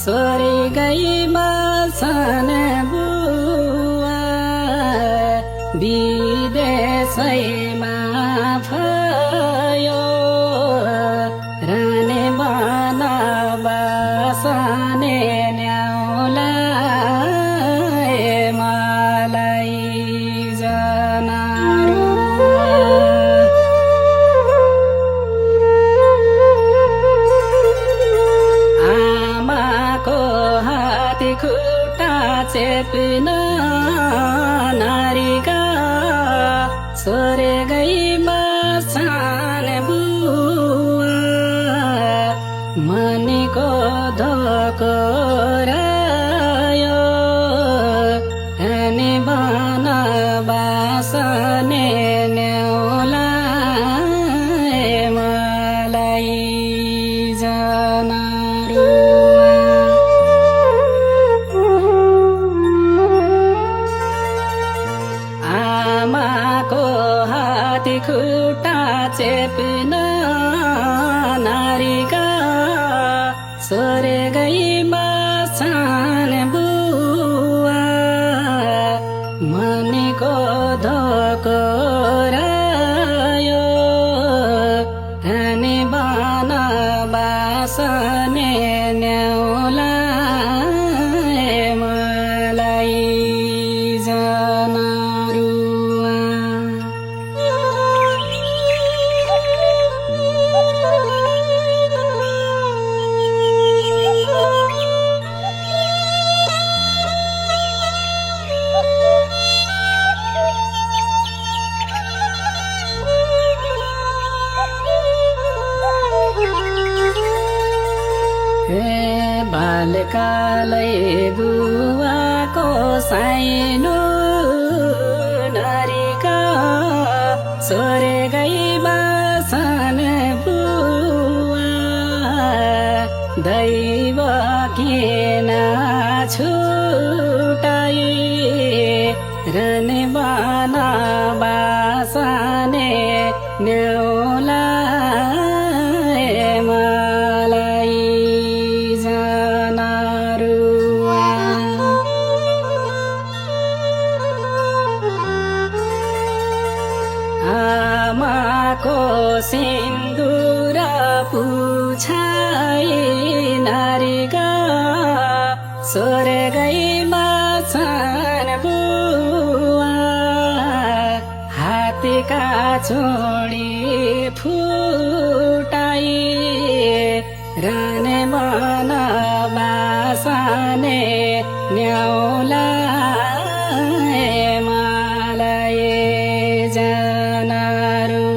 स्वर्गैमा छन् बुवा विदेशैमा भयो रहने बनबासने न्याउलाई मलाई जनारू आमाको हाती खुट्टा चेप्न नारीका स्वर्गैमा छन् बुवा मनको धोको रायो अनि बनबासने न्याउलाई मलाई जनारू आमाको हाती खुट्टा चेप्न नारीका स्वर्गैमा छन् बुवा मनको धोको रायो अनि बनबासने न्याउलाई मलाई जनारू बालकालै बुवाको साइनो नारीका स्वर्गैमा छन् बुवा दैव किन छुटाई रहने बनबासने न्याउलाई मलाई जनारू आमाको सिन्दुर पुछाइ नारीका स्वर्गैमा छन् बुवा हातीका छोडी फुटाई रहने बनबासने न्याउलाई मलाई जनारू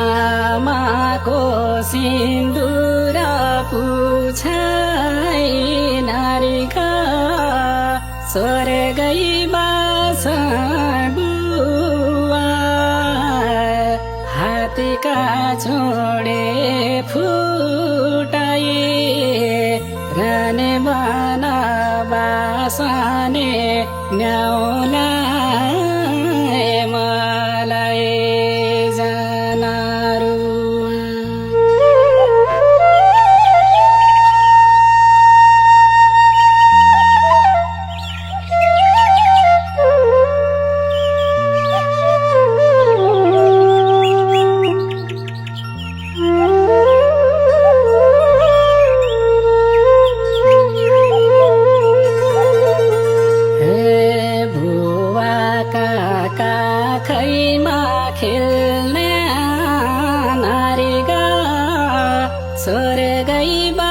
आमाको सिन्दुर पुछाइ नारीका स्वर्गैमा छन् बुवा हातीका छोडे फुटाई रहने बनबासने न्याउलाई मलाई जनारू काखैमा खेल्ने नारीका स्वर्गैमा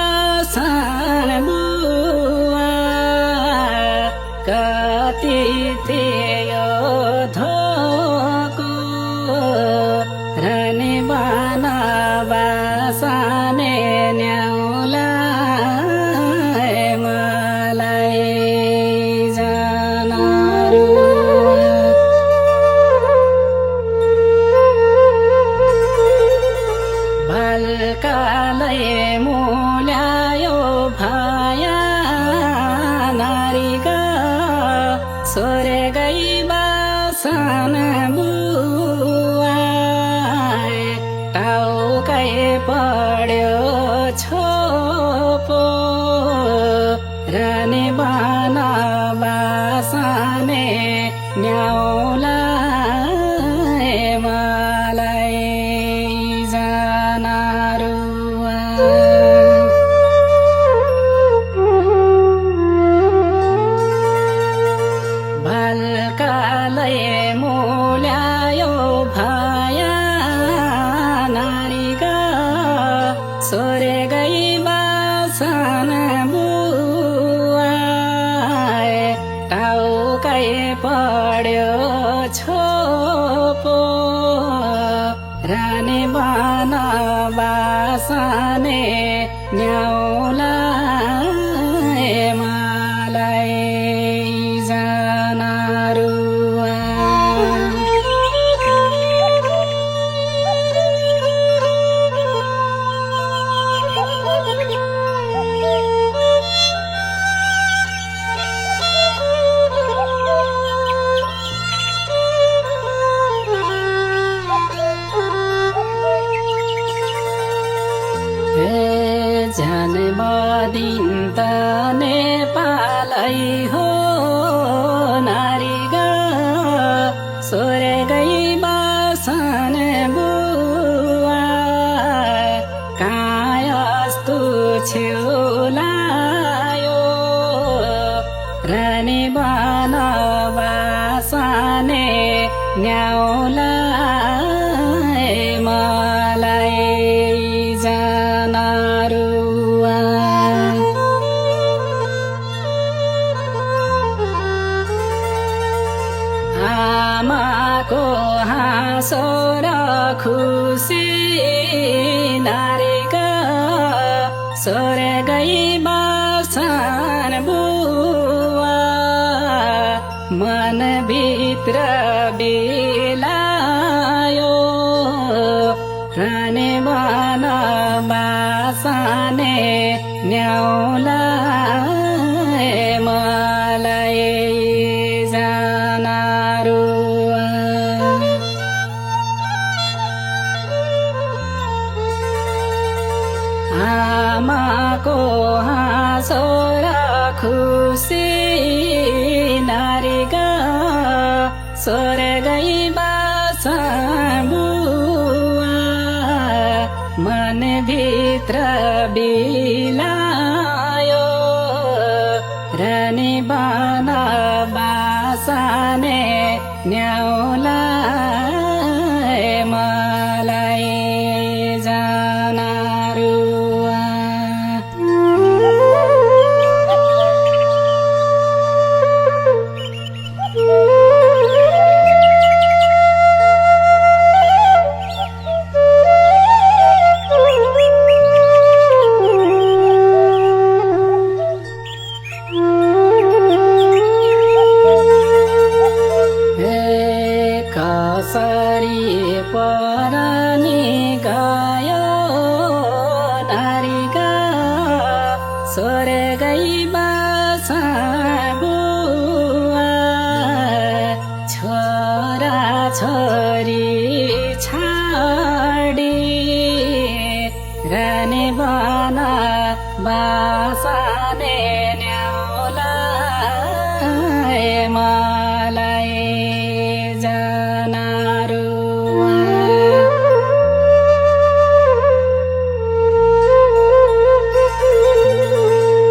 छन् बुवा कति थियो धोको स्वर्गै बसन बुवा टाउकै पढ्यो छोपो रानी बन बासने न्याउला मलाई जाना रुवा बालकालै मूल्यायो भया नारीका स्वर्गै बसन बुवा टाउकै पढ्यो छोपो रानी बन बासने न्याउला मलाई जाना रुवा जन्मदिन त नेपालै हो नारीगा स्वर्गै बसन बुवा कहाँ यस्तो छेउलायो रानी बन बासने न्याउला मलाई जाना रुवा आमाको हाँसो र खुसी नारीका स्वर्गै बसन बुवा मनभित्र बिलायो रानी बन बासने न्याउला मलाई जाना रुवा आमाको हाँसो र खुसी नारीका स्वर्गै बसन बुवा मनभित्र बिलायो रानी बन बासने न्याउला मलाई जाना रुवा कसरी परानी गयो नारीका स्वर्गै बसन बुवा छोरा छोरी छाडी रानी बन बासने न्याउला मलाई जाना रुवा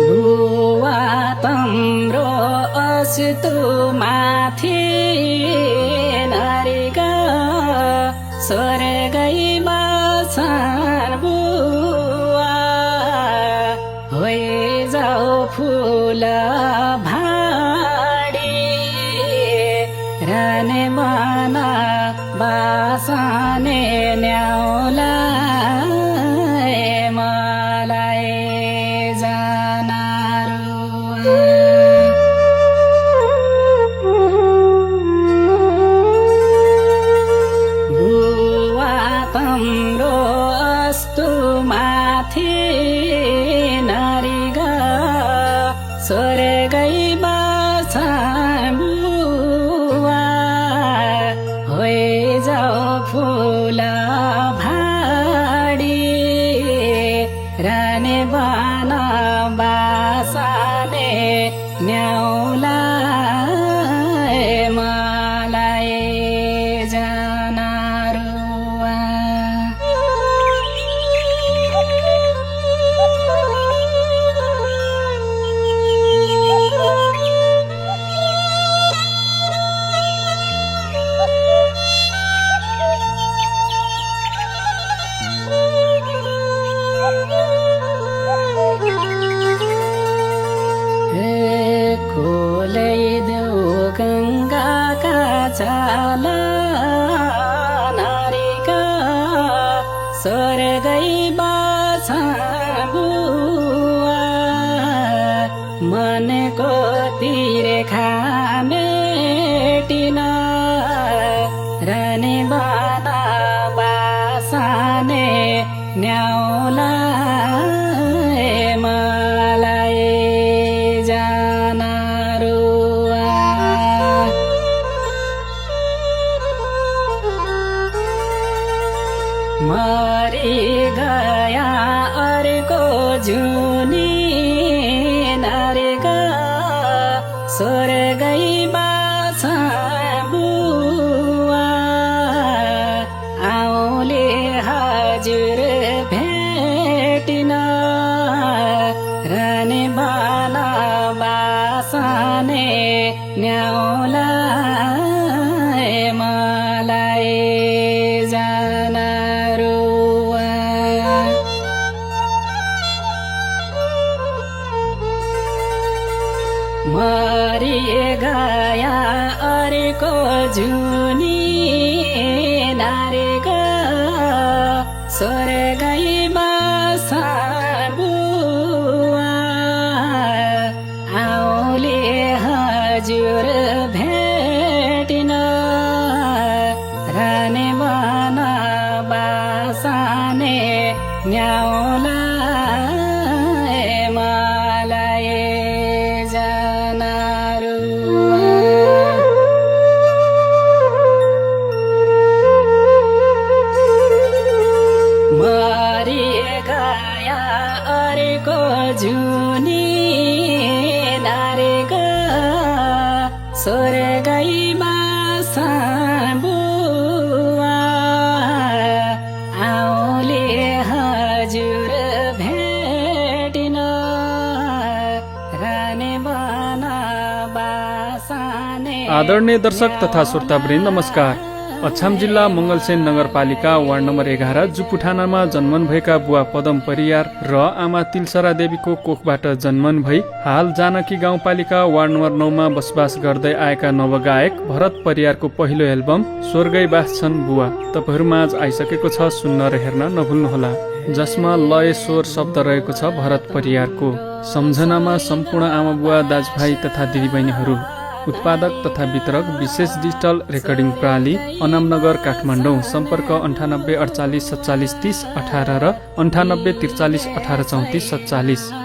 बुवा तम्रो अस्ति माथि नारीका स्वर्गै बसन बुवा होइ जाऊ फुल भाडी रानी बन बासने न्याउला मलाई जाना रुवा बुवा तम्रो अस्ति माथि नारीगा स्वर्गै बसन बुवा चाल नारीका स्वर्गै बाछा बुवा मनको तिरेखा मेटिन रने बाना बासाने न्याउला मलाई जाना रुवा मरी गया अर्को जुनी नारीका स्वर्गै बाछा बुवा आउले हजुर भेटिन रने बाना बासाने न्याउला मलाई जाना रुवा मरी गया अर्को जुनी नारीका स्वर्गै बाछा बुवा आउले हजुर भेटिन रने बाना बासाने न्याउला मलाई जाना रुवा मरी गया अर्को जुनी नारीका स्वर्गै बाछा बुवा आउले हजुर भेटिन रने बाना बासाने। आदरणीय दर्शक तथा श्रोतावृन्द नमस्कार। अछाम जिल्ला मंगलसेन नगरपालिका वार्ड नम्बर 11 जुपुठानामा जन्मन भएका बुवा पदम परियार र आमा तिलसरा देवीको कोखबाट जन्मन भई हाल जानकी गाउँपालिका वार्ड नम्बर 9 मा बसोबास गर्दै आएका नवगायक भरत परियारको पहिलो एल्बम स्वर्गै बास छन् बुवा तपाईहरुमाझ आइसकेको छ। सुन्न र हेर्न नभुल्नुहोला, जसमा लय स्वर शब्द रहेको छ भरत परियारको। सम्झनामा सम्पूर्ण आमा बुवा दाजुभाइ तथा दिदीबहिनीहरू। उत्पादक तथा वितरक विशेष डिजिटल रेकर्डिङ प्रणाली अनामनगर काठमाडौँ। सम्पर्क 98 48 47 30 18 र 98 43 18 34 47।